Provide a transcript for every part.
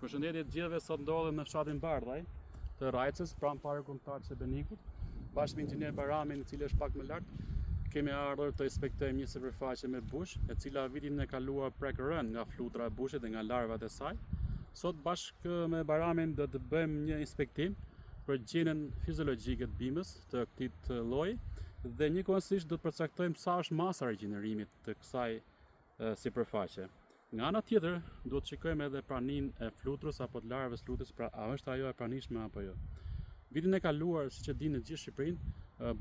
Përshëndetje të gjithëve, sot ndodhem në fshatin Bardhaj të Rajcës, pranë parkut kombëtar të Benikut, bashkë me inxhinier Baramin, i cili është pak më lart. Kemi ardhur të inspektojmë një sipërfaqe me bush, e cila vitin e kaluar prek rënë nga flutura e bushit dhe nga larvat e saj. Sot bashkë me Baramin do të bëjmë një inspektim për gjendjen fiziologjike të bimës të këtij lloji dhe njëkohësisht do të përcaktojmë sa është masa e regenerimit të kësaj sipërfaqe. Nga ana tjetër, duhet të shikojmë edhe praninë e fluturës apo të larvës fluturës, pra a është ajo e pranishme apo jo. Vitin e kaluar, siç e dinë në gjithë Shqipërinë,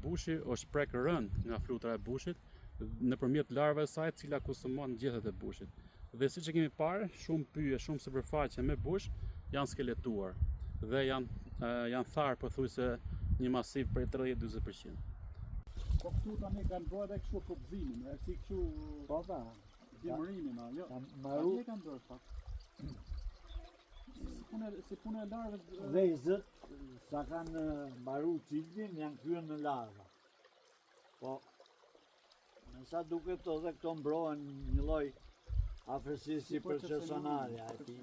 bushi është prek rënë nga flutura e bushit nëpërmjet larvave të saj, e cila konsumon gjethet e bushit. Dhe siç e kemi parë, shumë pyje, shumë sipërfaqe me bush janë skeletuar dhe janë tharë pothuajse një masiv prej 30-40%. Po këtu tani kanë bërë edhe kështu kubzimin, e si kështu dimërimin, jo. Maru e kanë bërë pak. Si punë e larvës. vezët, sa kanë mbaru ciklin, janë kryer në larva. Po, në sa duket edhe këto mbrohen një lloj afërsi si personale atij.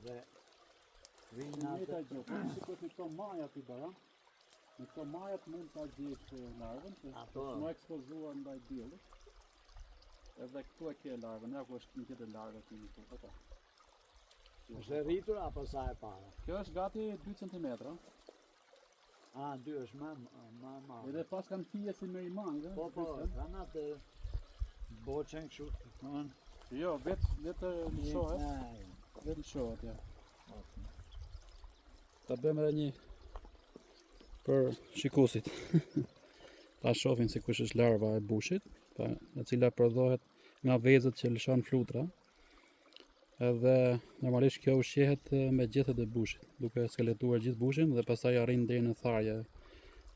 Dhe vinë Njëta gjë, po sikur të këto majat i bara. Në këto majat mund ta gjesh larvën, se është më ekspozuar ndaj diellit. Edhe këtu e ke larvën, ja ku është një tjetër larvë këtu këtu. Është e rritur apo sa e para? Kjo është gati 2 cm. A, 2 është më madh. Edhe pas kanë fije si merimangë. Po, kanë atë boçën kështu, domethënë. Jo, vetë lëshohet. Vetë lëshohet, ja. Ta bëjmë edhe një për shikuesit. Ta shohin se kush është larva e bushit, e cila prodhohet nga vezët që lëshon flutura. Edhe normalisht kjo ushqehet me gjethet e bushit, duke skeletuar gjithë bushin dhe pastaj arrin deri në tharje,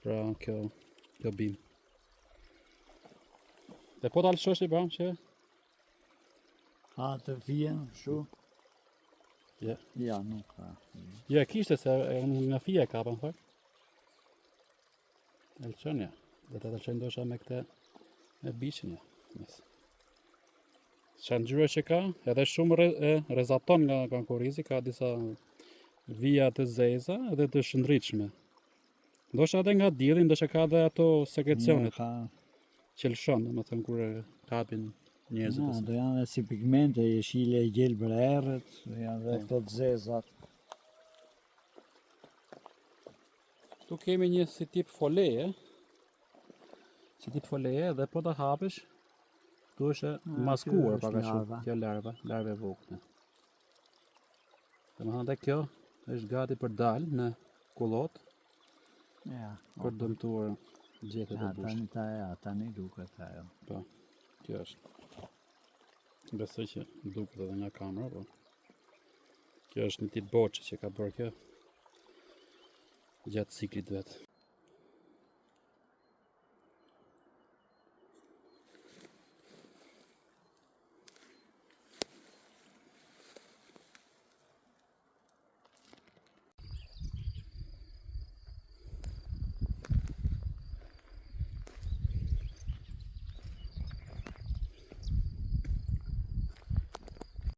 pra kjo bim. Dhe po ta lëshosh i bram që A të fien kështu? Ja. Ja, nuk ka. Ja, kishte se nga fije ka pa më fakt. E lëshon ja. Dhe të lëshon dosha me këtë me bishin ja. Yes. Qa ngjyra që ka, edhe shumë rezaton nga kankorizi, ka disa vija të zeza edhe të shëndritshme. Ndoshta edhe nga dielli, ndoshta ka edhe ato sekrecionet që lëshon, domethënë kur kapin njerëzit. Do janë si pigmente, jeshile, gjelbër errët, janë dhe këto të zezat. Këtu kemi një si tip foleje. Dhe po ta hapësh, këtu është maskuar pak a shumë, kjo larva e vogël. Domethënë edhe kjo është gati për dalë në kullot. Ja, për dëmtuar gjethet e bushit. Tani duket ajo. Po, kjo është. Besoj që duket edhe nga kamera, po. Kjo është një tip boçe që ka bërë kjo gjatë ciklit vet.